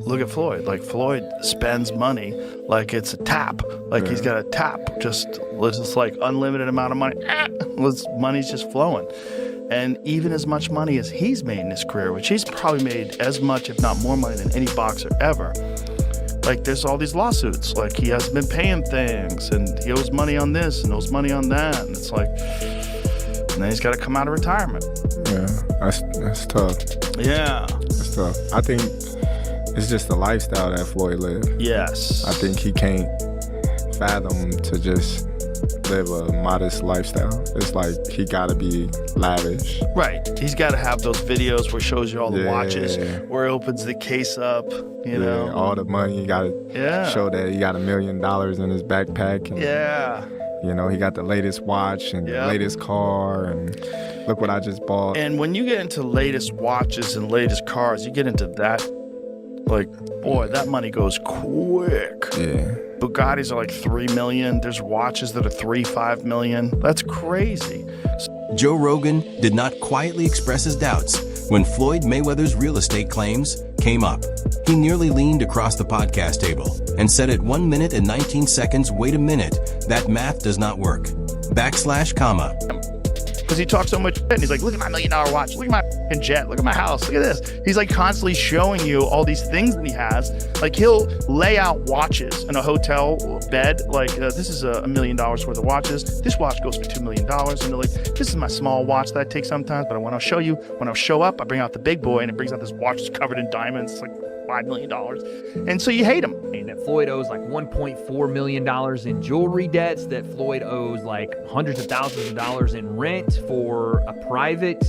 look at Floyd. Like, Floyd spends money like it's a tap. Like, he's got a tap, just like unlimited amount of money. Money's just flowing. And even as much money as he's made in his career, which he's probably made as much, if not more money than any boxer ever, like, there's all these lawsuits. Like, he hasn't been paying things, and he owes money on this and owes money on that. And it's like, and then he's got to come out of retirement. Yeah, that's tough. Yeah. That's tough. I think it's just the lifestyle that Floyd lived. Yes. I think he can't fathom to just live a modest lifestyle. It's like he gotta be lavish. Right. He's got to have those videos where he shows you all the watches, where he opens the case up, you know. All the money. You gotta show that he got $1 million in his backpack. And, you know, he got the latest watch and the latest car, and look what I just bought. And when you get into latest watches and latest cars, you get into that, like, boy, that money goes quick. Yeah. Bugattis are like $3 million. There's watches that are $3-5 million. That's crazy. Joe Rogan did not quietly express his doubts when Floyd Mayweather's real estate claims came up. He nearly leaned across the podcast table and said at 1 minute and 19 seconds, wait a minute, that math does not work. /comma. Because he talks so much shit, and he's like, look at my $1 million watch, look at my f***ing jet, look at my house, look at this. He's like constantly showing you all these things that he has. Like, he'll lay out watches in a hotel bed, like, this is $1 million worth of watches. This watch goes for $2 million. And they're like, this is my small watch that I take sometimes, but when I'll show you, when I show up, I bring out the big boy, and it brings out this watch that's covered in diamonds. It's like $5 million. And so you hate him. And that Floyd owes like $1.4 million in jewelry debts, that Floyd owes like hundreds of thousands of dollars in rent for a private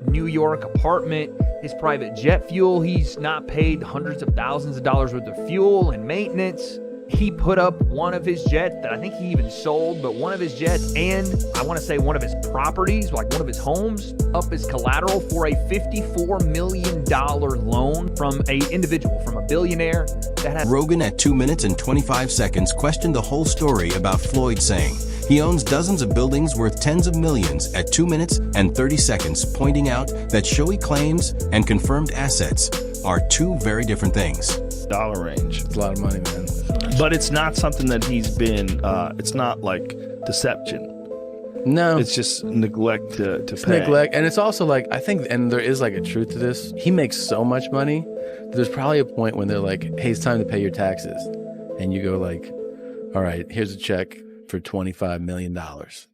New York apartment. His private jet fuel, he's not paid hundreds of thousands of dollars worth of fuel and maintenance. He put up one of his jets that I think he even sold, but one of his jets, and I want to say one of his properties, like one of his homes, up as collateral for a $54 million loan from an individual, from a billionaire that had... Rogan at 2 minutes and 25 seconds questioned the whole story about Floyd, saying he owns dozens of buildings worth tens of millions at 2 minutes and 30 seconds, pointing out that showy claims and confirmed assets are two very different things. Dollar range. It's a lot of money, man. But it's not something that he's been, it's not like deception. No. It's just neglect to it's pay. Neglect. And it's also like, I think, and there is like a truth to this. He makes so much money. There's probably a point when they're like, hey, it's time to pay your taxes. And you go like, all right, here's a check for $25 million.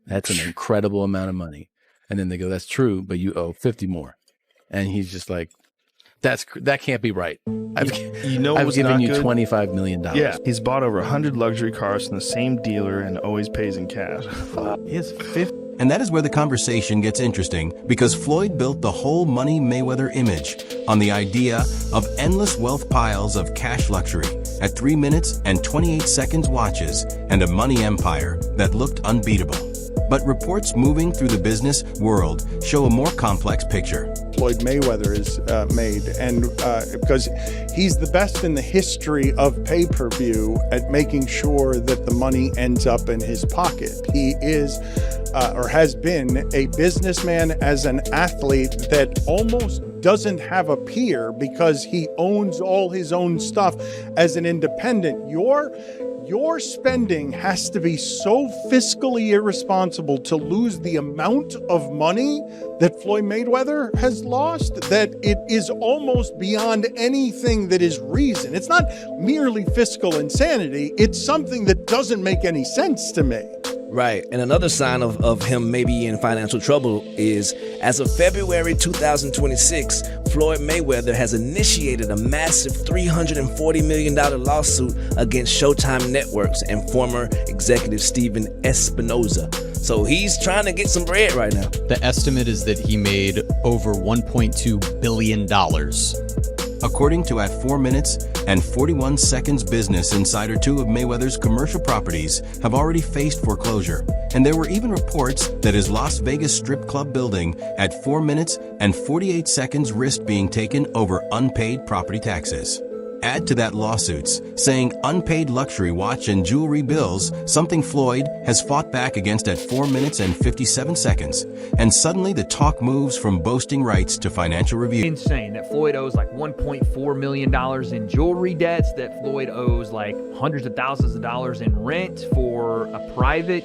That's an incredible amount of money. And then they go, that's true, but you owe 50 more. And he's just like, that can't be right. I've given you $25 million. Yeah, he's bought over 100 luxury cars from the same dealer and always pays in cash. He has 50. And that is where the conversation gets interesting, because Floyd built the whole Money Mayweather image on the idea of endless wealth piles of cash luxury at 3 minutes and 28 seconds watches and a money empire that looked unbeatable. But reports moving through the business world show a more complex picture. Floyd Mayweather is made, and because he's the best in the history of pay-per-view at making sure that the money ends up in his pocket. He is or has been a businessman as an athlete that almost doesn't have a peer because he owns all his own stuff as an independent. Your spending has to be so fiscally irresponsible to lose the amount of money that Floyd Mayweather has lost that it is almost beyond anything that is reason. It's not merely fiscal insanity. It's something that doesn't make any sense to me. Right. And another sign of him maybe in financial trouble is, as of February 2026, Floyd Mayweather has initiated a massive $340 million lawsuit against Showtime Networks and former executive Steven Espinoza. So he's trying to get some bread right now. The estimate is that he made over $1.2 billion. According to at 4 minutes and 41 seconds Business Insider, 2 of Mayweather's commercial properties have already faced foreclosure. And there were even reports that his Las Vegas strip club building at 4 minutes and 48 seconds risked being taken over unpaid property taxes. Add to that lawsuits, saying unpaid luxury watch and jewelry bills, something Floyd has fought back against at 4 minutes and 57 seconds. And suddenly the talk moves from boasting rights to financial review. Insane that Floyd owes like $1.4 million in jewelry debts, that Floyd owes like hundreds of thousands of dollars in rent for a private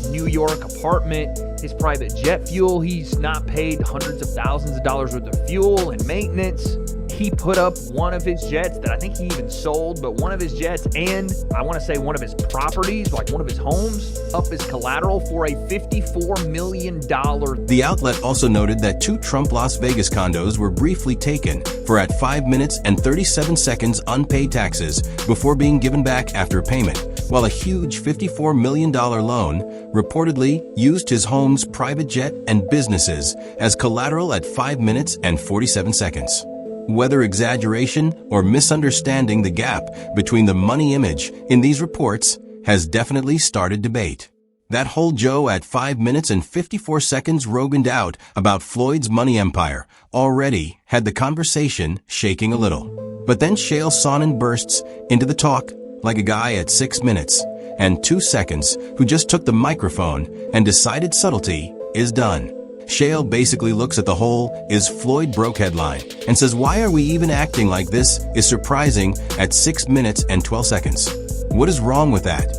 New York apartment, his private jet fuel. He's not paid hundreds of thousands of dollars worth of fuel and maintenance. He put up one of his jets that I think he even sold, but one of his jets and I want to say one of his properties, like one of his homes, up as collateral for a $54 million. The outlet also noted that 2 Trump Las Vegas condos were briefly taken for at 5 minutes and 37 seconds unpaid taxes before being given back after payment, while a huge $54 million loan reportedly used his home's private jet and businesses as collateral at 5 minutes and 47 seconds. Whether exaggeration or misunderstanding the gap between the money image in these reports has definitely started debate. That whole Joe at 5 minutes and 54 seconds Roganed out about Floyd's money empire already had the conversation shaking a little. But then Chael Sonnen bursts into the talk like a guy at 6 minutes and 2 seconds who just took the microphone and decided subtlety is done. Chael basically looks at the whole "Is Floyd broke?" headline and says, why are we even acting like this is surprising at 6 minutes and 12 seconds? What is wrong with that?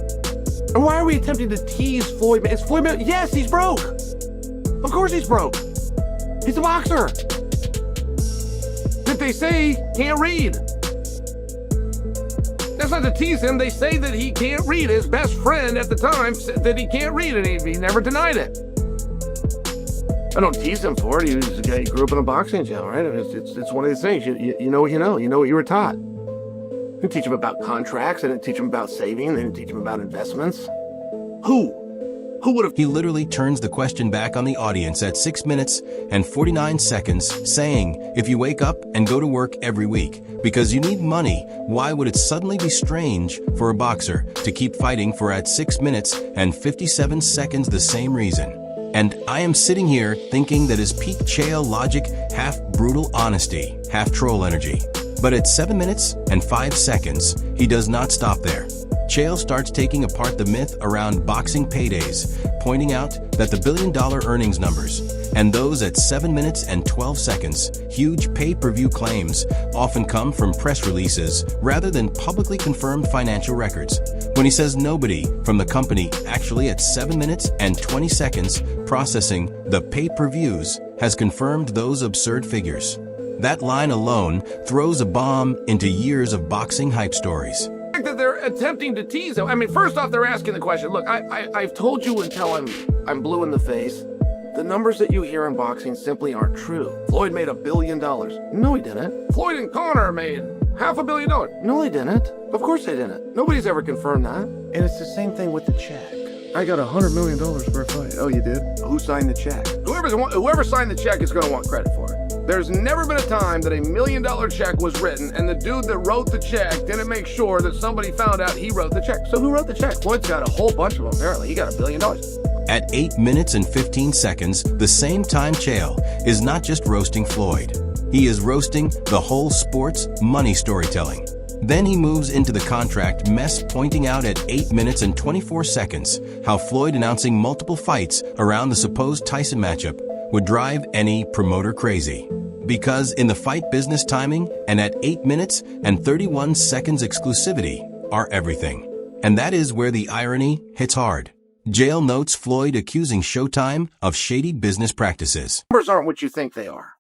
And why are we attempting to tease Floyd? Is Floyd? Yes, he's broke. Of course he's broke. He's a boxer that they say can't read. That's not to tease him. They say that he can't read. His best friend at the time said that he can't read, and he never denied it. I don't tease him for it. He was a guy. He grew up in a boxing gym, right? It's one of these things. You know what you know. You know what you were taught. I didn't teach him about contracts. I didn't teach him about saving. I didn't teach him about investments. Who would have? He literally turns the question back on the audience at 6 minutes and 49 seconds, saying, if you wake up and go to work every week because you need money, why would it suddenly be strange for a boxer to keep fighting for at 6 minutes and 57 seconds the same reason? And I am sitting here thinking that is peak Chael logic, half brutal honesty, half troll energy. But at 7 minutes and 5 seconds, he does not stop there. Chael starts taking apart the myth around boxing paydays, pointing out that the billion-dollar earnings numbers and those at 7 minutes and 12 seconds, huge pay-per-view claims, often come from press releases rather than publicly confirmed financial records. When he says nobody from the company actually at 7 minutes and 20 seconds processing the pay-per-views has confirmed those absurd figures. That line alone throws a bomb into years of boxing hype stories. That they're attempting to tease him. I mean, first off, they're asking the question. Look, I've told you until I'm blue in the face. The numbers that you hear in boxing simply aren't true. Floyd made $1 billion. No, he didn't. Floyd and Conor made $500 million. No, they didn't. Of course they didn't. Nobody's ever confirmed that. And it's the same thing with the check. I got $100 million for a fight. Oh, you did? Who signed the check? Whoever signed the check is going to want credit for it. There's never been a time that $1 million check was written and the dude that wrote the check didn't make sure that somebody found out he wrote the check. So who wrote the check? Floyd's got a whole bunch of them, apparently. He got $1 billion. At 8 minutes and 15 seconds, the same time Chael is not just roasting Floyd. He is roasting the whole sports money storytelling. Then he moves into the contract mess, pointing out at 8 minutes and 24 seconds how Floyd announcing multiple fights around the supposed Tyson matchup would drive any promoter crazy. Because in the fight business, timing and at 8 minutes and 31 seconds exclusivity are everything. And that is where the irony hits hard. Jail notes Floyd accusing Showtime of shady business practices. Numbers aren't what you think they are,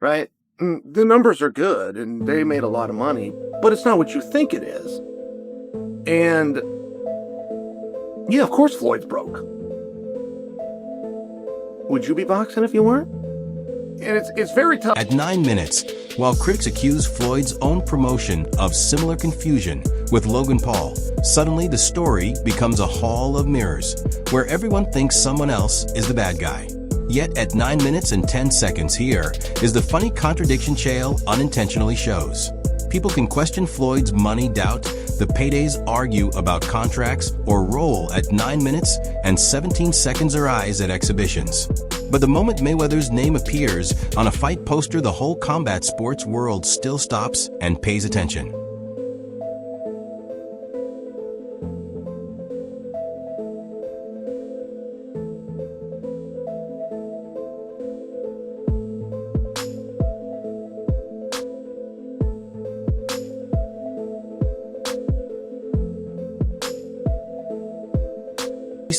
right? The numbers are good and they made a lot of money, but it's not what you think it is. And yeah, of course Floyd's broke. Would you be boxing if you weren't? And it's very tough. At 9 minutes, while critics accuse Floyd's own promotion of similar confusion with Logan Paul, suddenly the story becomes a hall of mirrors, where everyone thinks someone else is the bad guy. Yet at 9 minutes and 10 seconds here is the funny contradiction Chael unintentionally shows. People can question Floyd's money doubt, the paydays argue about contracts, or roll at 9 minutes and 17 seconds or eyes at exhibitions. But the moment Mayweather's name appears on a fight poster, the whole combat sports world still stops and pays attention.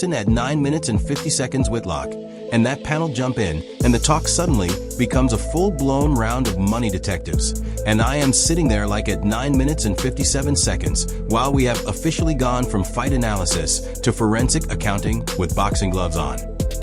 At 9 minutes and 50 seconds Whitlock, and that panel jump in, and the talk suddenly becomes a full-blown round of money detectives. And I am sitting there like at 9 minutes and 57 seconds, while we have officially gone from fight analysis to forensic accounting with boxing gloves on.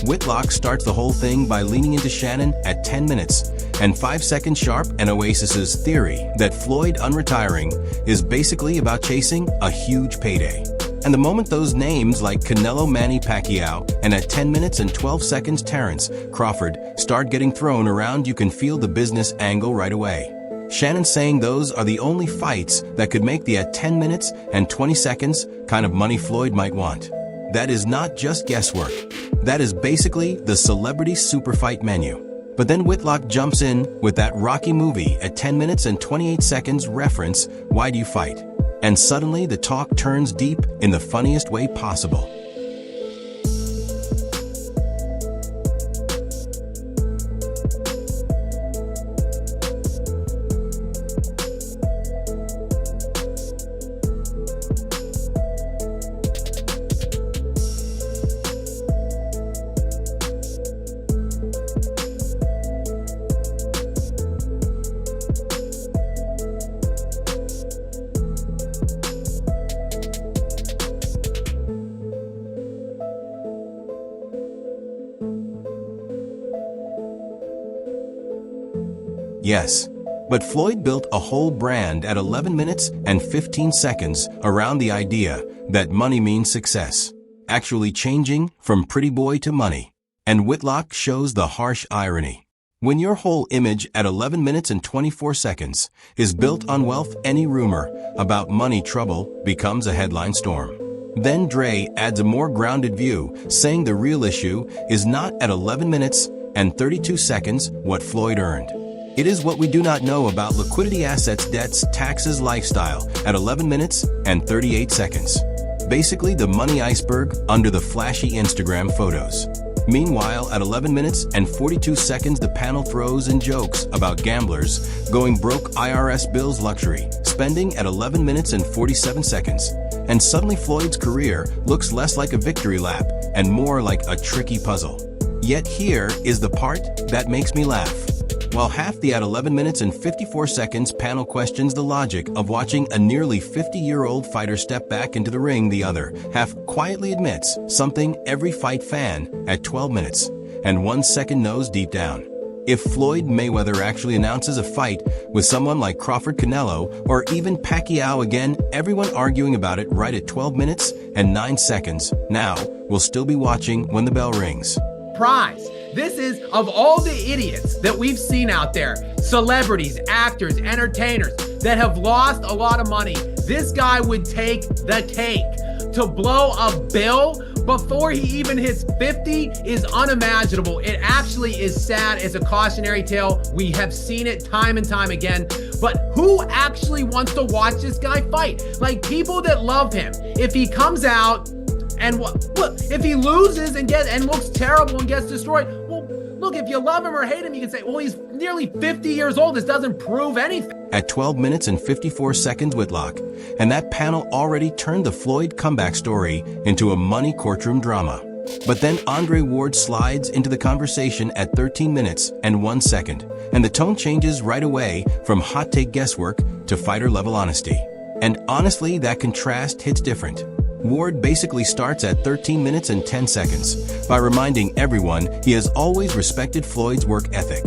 Whitlock starts the whole thing by leaning into Shannon at 10 minutes and 5 seconds sharp, and Oasis's theory that Floyd unretiring is basically about chasing a huge payday. And the moment those names like Canelo, Manny Pacquiao, and at 10 minutes and 12 seconds Terrence Crawford start getting thrown around, you can feel the business angle right away. Shannon saying those are the only fights that could make the at 10 minutes and 20 seconds kind of money Floyd might want. That is not just guesswork. That is basically the celebrity super fight menu. But then Whitlock jumps in with that Rocky movie at 10 minutes and 28 seconds reference, "Why do you fight?" And suddenly the talk turns deep in the funniest way possible. Yes, but Floyd built a whole brand at 11 minutes and 15 seconds around the idea that money means success, actually changing from pretty boy to money. And Whitlock shows the harsh irony. When your whole image at 11 minutes and 24 seconds is built on wealth, any rumor about money trouble becomes a headline storm. Then Dre adds a more grounded view, saying the real issue is not at 11 minutes and 32 seconds what Floyd earned. It is what we do not know about liquidity, assets, debts, taxes, lifestyle at 11 minutes and 38 seconds. Basically the money iceberg under the flashy Instagram photos. Meanwhile, at 11 minutes and 42 seconds, the panel throws in jokes about gamblers going broke, IRS bills, luxury spending at 11 minutes and 47 seconds. And suddenly Floyd's career looks less like a victory lap and more like a tricky puzzle. Yet here is the part that makes me laugh. While half the at 11 minutes and 54 seconds panel questions the logic of watching a nearly 50-year-old fighter step back into the ring, the other half quietly admits something every fight fan at 12 minutes and 1 second knows deep down. If Floyd Mayweather actually announces a fight with someone like Crawford, Canelo, or even Pacquiao again, everyone arguing about it right at 12 minutes and 9 seconds now will still be watching when the bell rings. Prize. This is, of all the idiots that we've seen out there, celebrities, actors, entertainers that have lost a lot of money, this guy would take the cake. To blow a bill before he even hits 50 is unimaginable. It actually is sad. It's a cautionary tale. We have seen it time and time again. But who actually wants to watch this guy fight? Like, people that love him. If he comes out and look, if he loses and looks terrible and gets destroyed, well, look, if you love him or hate him, you can say, well, he's nearly 50 years old. This doesn't prove anything. At 12 minutes and 54 seconds, Whitlock, and that panel already turned the Floyd comeback story into a money courtroom drama. But then Andre Ward slides into the conversation at 13 minutes and 1 second, and the tone changes right away from hot take guesswork to fighter level honesty. And honestly, that contrast hits different. Ward basically starts at 13 minutes and 10 seconds by reminding everyone he has always respected Floyd's work ethic.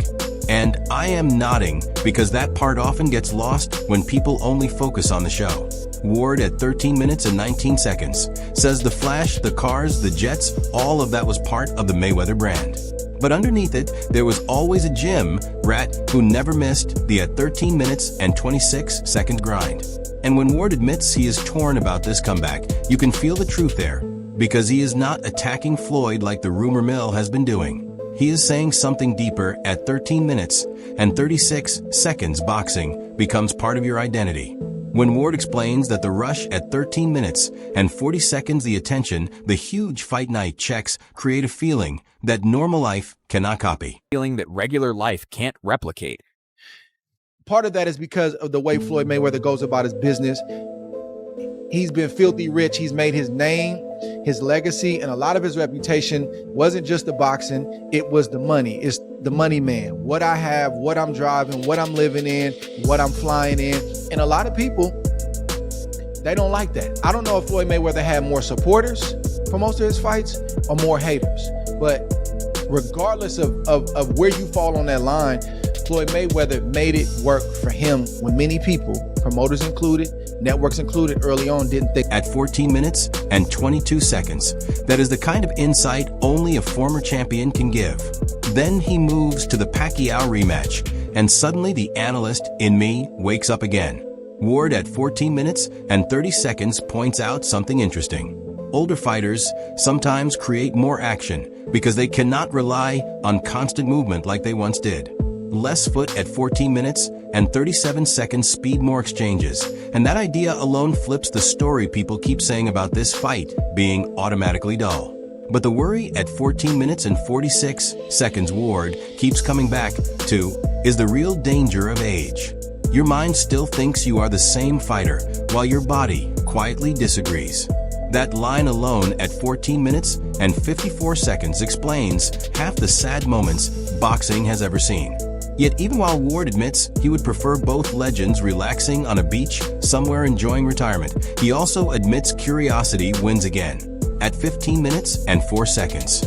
And I am nodding because that part often gets lost when people only focus on the show. Ward at 13 minutes and 19 seconds says the flash, the cars, the jets, all of that was part of the Mayweather brand. But underneath it, there was always a gym rat who never missed the at 13 minutes and 26 seconds grind. And when Ward admits he is torn about this comeback, you can feel the truth there, because he is not attacking Floyd like the rumor mill has been doing. he is saying something deeper at 13 minutes and 36 seconds. Boxing becomes part of your identity. When Ward explains that the rush at 13 minutes and 40 seconds, the attention, the huge fight night checks create a feeling that normal life cannot copy. Feeling that regular life can't replicate. Part of that is because of the way Floyd Mayweather goes about his business. He's been filthy rich. He's made his name, his legacy, and a lot of his reputation wasn't just the boxing, it was the money. It's the money man. What I have, what I'm driving, what I'm living in, what I'm flying in. And a lot of people, they don't like that. I don't know if Floyd Mayweather had more supporters for most of his fights or more haters. But regardless of where you fall on that line, Floyd Mayweather made it work for him when many people, promoters included, networks included, early on didn't think. At 14 minutes and 22 seconds, that is the kind of insight only a former champion can give. Then he moves to the Pacquiao rematch, and suddenly the analyst in me wakes up again. Ward at 14 minutes and 30 seconds points out something interesting. Older fighters sometimes create more action because they cannot rely on constant movement like they once did. Less foot at 14 minutes and 37 seconds speed more exchanges. And that idea alone flips the story people keep saying about this fight being automatically dull. But the worry at 14 minutes and 46 seconds Ward keeps coming back to is the real danger of age. Your mind still thinks you are the same fighter while your body quietly disagrees. That line alone at 14 minutes and 54 seconds explains half the sad moments boxing has ever seen. Yet even while Ward admits he would prefer both legends relaxing on a beach somewhere enjoying retirement, he also admits curiosity wins again at 15 minutes and 4 seconds.